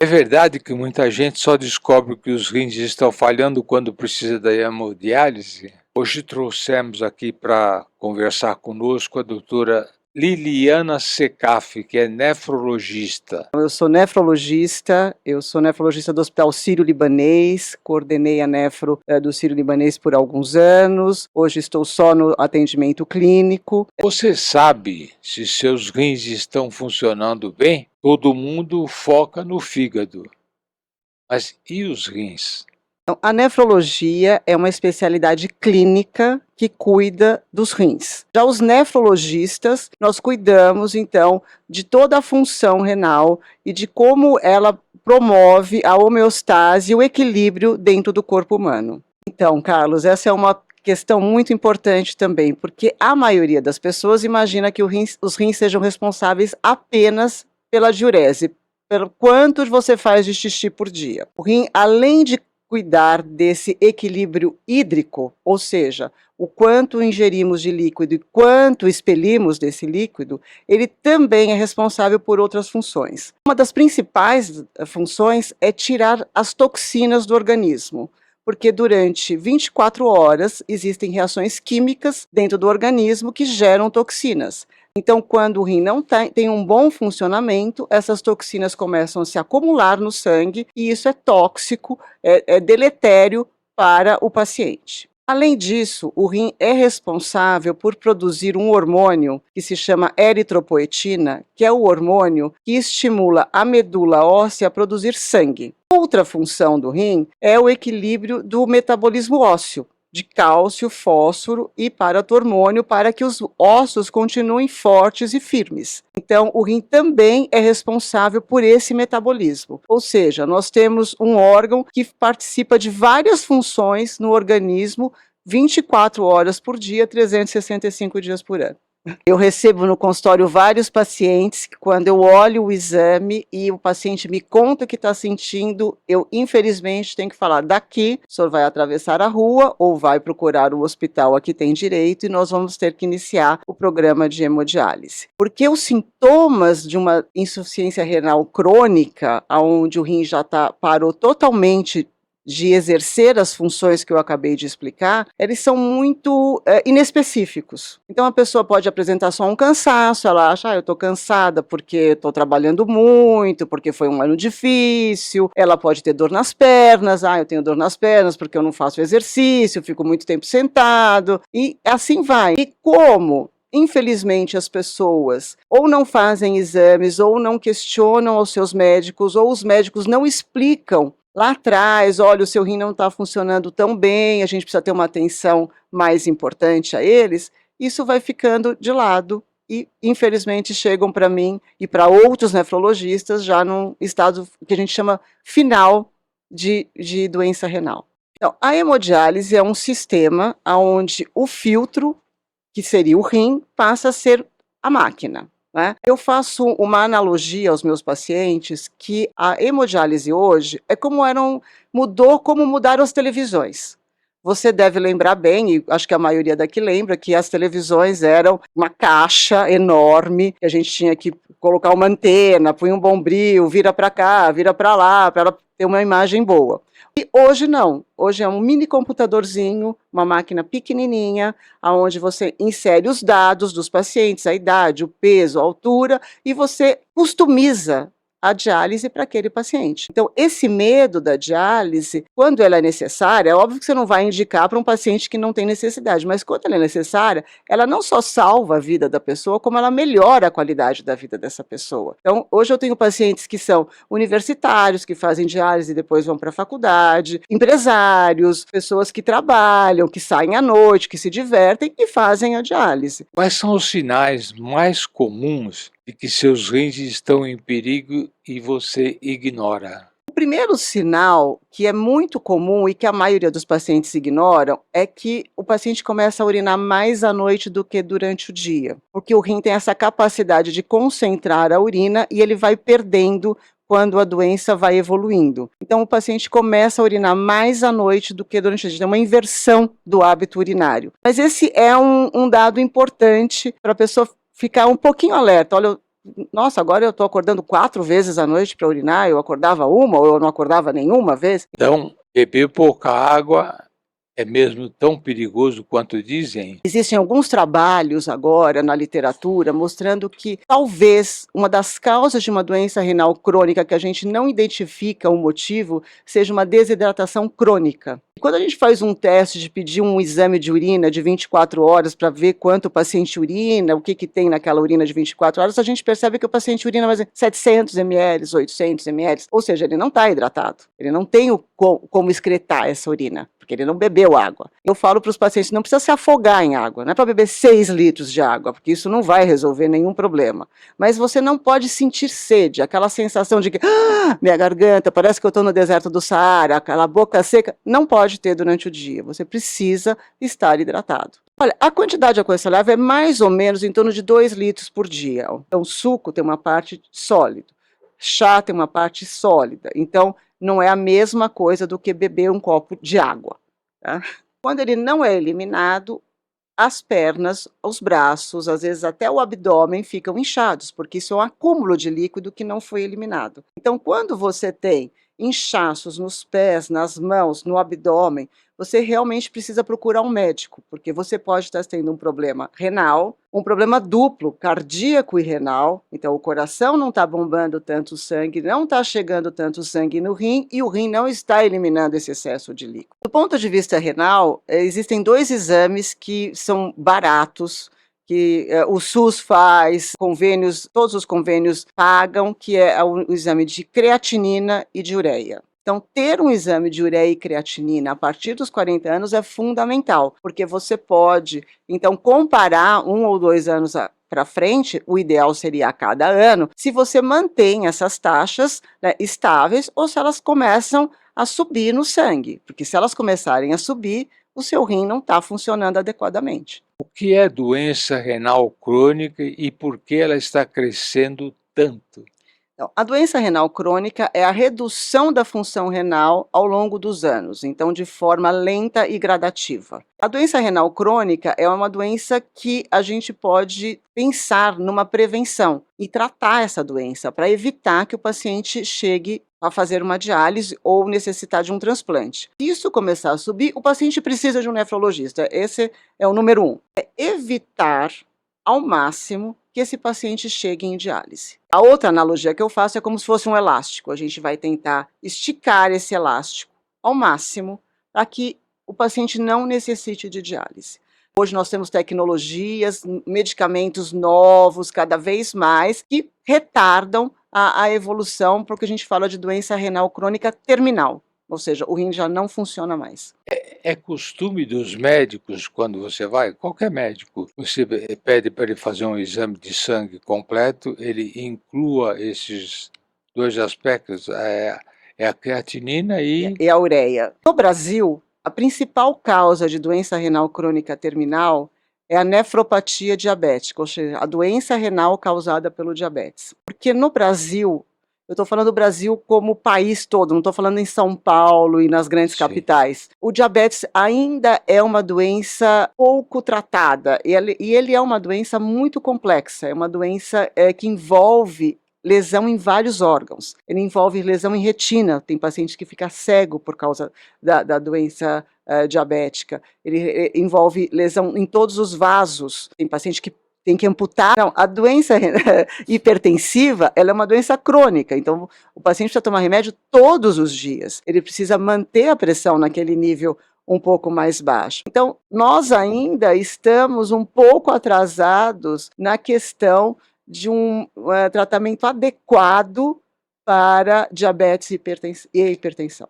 É verdade que muita gente só descobre que os rins estão falhando quando precisa da hemodiálise? Hoje trouxemos aqui para conversar conosco a doutora Liliana Secaf, que é nefrologista. Eu sou nefrologista do Hospital Sírio-Libanês, coordenei a nefro do Sírio-Libanês por alguns anos, hoje estou só no atendimento clínico. Você sabe se seus rins estão funcionando bem? Todo mundo foca no fígado, mas e os rins? Então, a nefrologia é uma especialidade clínica que cuida dos rins. Já os nefrologistas, nós cuidamos, então, de toda a função renal e de como ela promove a homeostase e o equilíbrio dentro do corpo humano. Então, Carlos, essa é uma questão muito importante também, porque a maioria das pessoas imagina que os rins sejam responsáveis apenas pela diurese, pelo quanto você faz de xixi por dia. O rim, além de cuidar desse equilíbrio hídrico, ou seja, o quanto ingerimos de líquido e quanto expelimos desse líquido, ele também é responsável por outras funções. Uma das principais funções é tirar as toxinas do organismo, porque durante 24 horas existem reações químicas dentro do organismo que geram toxinas. Então, quando o rim não tem um bom funcionamento, essas toxinas começam a se acumular no sangue e isso é tóxico, é deletério para o paciente. Além disso, o rim é responsável por produzir um hormônio que se chama eritropoetina, que é o hormônio que estimula a medula óssea a produzir sangue. Outra função do rim é o equilíbrio do metabolismo ósseo, de cálcio, fósforo e paratormônio para que os ossos continuem fortes e firmes. Então, o rim também é responsável por esse metabolismo. Ou seja, nós temos um órgão que participa de várias funções no organismo 24 horas por dia, 365 dias por ano. Eu recebo no consultório vários pacientes que, quando eu olho o exame e o paciente me conta o que está sentindo, eu, infelizmente, tenho que falar: daqui, o senhor vai atravessar a rua ou vai procurar o hospital a que tem direito e nós vamos ter que iniciar o programa de hemodiálise. Porque os sintomas de uma insuficiência renal crônica, onde o rim já parou totalmente de exercer as funções que eu acabei de explicar, eles são muito inespecíficos. Então a pessoa pode apresentar só um cansaço, ela acha: eu estou cansada porque estou trabalhando muito, porque foi um ano difícil. Ela pode ter dor nas pernas: eu tenho dor nas pernas porque eu não faço exercício, fico muito tempo sentado, e assim vai. E como infelizmente as pessoas ou não fazem exames, ou não questionam aos seus médicos, ou os médicos não explicam lá atrás: olha, o seu rim não está funcionando tão bem, a gente precisa ter uma atenção mais importante a eles, isso vai ficando de lado e, infelizmente, chegam para mim e para outros nefrologistas já num estado que a gente chama final de doença renal. Então, a hemodiálise é um sistema onde o filtro, que seria o rim, passa a ser a máquina. Eu faço uma analogia aos meus pacientes que a hemodiálise hoje é como mudaram as televisões. Você deve lembrar bem, e acho que a maioria daqui lembra, que as televisões eram uma caixa enorme, que a gente tinha que colocar uma antena, põe um bombril, vira para cá, vira para lá, para ela ter uma imagem boa. E hoje não, hoje é um mini computadorzinho, uma máquina pequenininha, onde você insere os dados dos pacientes, a idade, o peso, a altura, e você customiza a diálise para aquele paciente. Então, esse medo da diálise, quando ela é necessária, é óbvio que você não vai indicar para um paciente que não tem necessidade, mas quando ela é necessária, ela não só salva a vida da pessoa, como ela melhora a qualidade da vida dessa pessoa. Então, hoje eu tenho pacientes que são universitários, que fazem diálise e depois vão para a faculdade, empresários, pessoas que trabalham, que saem à noite, que se divertem e fazem a diálise. Quais são os sinais mais comuns de que seus rins estão em perigo e você ignora? O primeiro sinal, que é muito comum e que a maioria dos pacientes ignoram, é que o paciente começa a urinar mais à noite do que durante o dia, porque o rim tem essa capacidade de concentrar a urina e ele vai perdendo quando a doença vai evoluindo. Então o paciente começa a urinar mais à noite do que durante o dia, é uma inversão do hábito urinário. Mas esse é um dado importante para a pessoa ficar um pouquinho alerta: olha, Nossa, agora eu estou acordando 4 vezes à noite para urinar, eu acordava uma ou eu não acordava nenhuma vez. Então, beber pouca água é mesmo tão perigoso quanto dizem? Existem alguns trabalhos agora na literatura mostrando que talvez uma das causas de uma doença renal crônica que a gente não identifica o motivo seja uma desidratação crônica. Quando a gente faz um teste de pedir um exame de urina de 24 horas para ver quanto o paciente urina, o que tem naquela urina de 24 horas, a gente percebe que o paciente urina mais 700 ml, 800 ml, ou seja, ele não está hidratado, ele não tem como excretar essa urina, porque ele não bebeu água. Eu falo para os pacientes, não precisa se afogar em água, não é para beber 6 litros de água, porque isso não vai resolver nenhum problema. Mas você não pode sentir sede, aquela sensação de que minha garganta, parece que eu estou no deserto do Saara, aquela boca seca, não pode ter durante o dia, você precisa estar hidratado. Olha, a quantidade aconselhável é mais ou menos em torno de 2 litros por dia. Então, suco tem uma parte sólida, chá tem uma parte sólida, então não é a mesma coisa do que beber um copo de água. Tá? Quando ele não é eliminado, as pernas, os braços, às vezes até o abdômen ficam inchados, porque isso é um acúmulo de líquido que não foi eliminado. Então, quando você tem inchaços nos pés, nas mãos, no abdômen, você realmente precisa procurar um médico, porque você pode estar tendo um problema renal, um problema duplo, cardíaco e renal. Então, o coração não está bombando tanto sangue, não está chegando tanto sangue no rim e o rim não está eliminando esse excesso de líquido. Do ponto de vista renal, existem 2 exames que são baratos, que o SUS faz, convênios, todos os convênios pagam, que é o exame de creatinina e de ureia. Então, ter um exame de ureia e creatinina a partir dos 40 anos é fundamental, porque você pode, então, comparar 1 ou 2 anos para frente, o ideal seria a cada ano, se você mantém essas taxas, né, estáveis ou se elas começam a subir no sangue, porque se elas começarem a subir, o seu rim não está funcionando adequadamente. O que é doença renal crônica e por que ela está crescendo tanto? Então, a doença renal crônica é a redução da função renal ao longo dos anos, então de forma lenta e gradativa. A doença renal crônica é uma doença que a gente pode pensar numa prevenção e tratar essa doença para evitar que o paciente chegue a fazer uma diálise ou necessitar de um transplante. Se isso começar a subir, o paciente precisa de um nefrologista. Esse é o número 1. É evitar ao máximo que esse paciente chegue em diálise. A outra analogia que eu faço é como se fosse um elástico. A gente vai tentar esticar esse elástico ao máximo para que o paciente não necessite de diálise. Hoje nós temos tecnologias, medicamentos novos, cada vez mais, que retardam a evolução para o que a gente fala de doença renal crônica terminal. Ou seja, o rim já não funciona mais. É costume dos médicos, quando você vai, qualquer médico, você pede para ele fazer um exame de sangue completo, ele inclua esses 2 aspectos, é a creatinina E a ureia. No Brasil, a principal causa de doença renal crônica terminal é a nefropatia diabética, ou seja, a doença renal causada pelo diabetes. Porque no Brasil, eu estou falando do Brasil como país todo, não estou falando em São Paulo e nas grandes Sim. capitais. O diabetes ainda é uma doença pouco tratada, e ele é uma doença muito complexa, é uma doença que envolve lesão em vários órgãos. Ele envolve lesão em retina, tem paciente que fica cego por causa da doença diabética. Ele envolve lesão em todos os vasos, tem paciente que tem que amputar. Não, a doença hipertensiva, ela é uma doença crônica, então o paciente precisa tomar remédio todos os dias. Ele precisa manter a pressão naquele nível um pouco mais baixo. Então, nós ainda estamos um pouco atrasados na questão de um tratamento adequado para diabetes e hipertensão.